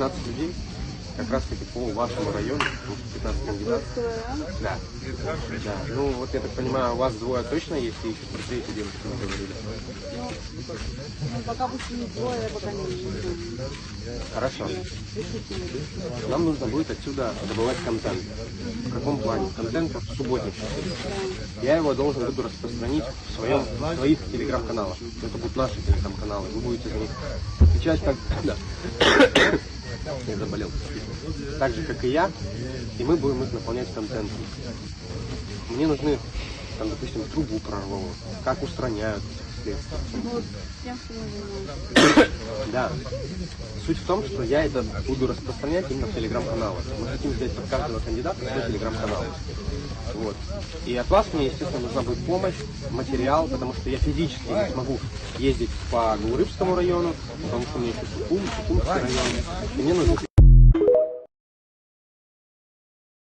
15 людей, как раз таки по вашему району, 15 кандидатов. Да. Да. Ну, вот я так понимаю, у вас двое точно есть, и еще про третью девушку мы говорили. Ну, пока пусть не двое, пока не вижу. Хорошо. Нам нужно будет отсюда добывать контент. В каком плане? Контент в субботних часах. Я его должен буду распространить в своих телеграм-каналах. Это будут наши телеграм-каналы. Вы будете за них отвечать как... Да. Я заболел. Так же, как и я. И мы будем их наполнять контентом. Мне нужны, там, допустим, трубу прорвало, как устраняют следствие. Вот тем, что мы занимаемся. Да. Суть в том, что я это буду распространять именно в телеграм-каналах. Мы хотим взять от каждого кандидата свой телеграм-канал. Вот. И от вас мне, естественно, нужна будет помощь, материал, потому что я физически не смогу ездить по Гаурыбскому району, потому что у меня еще Сукумский район. И мне нужно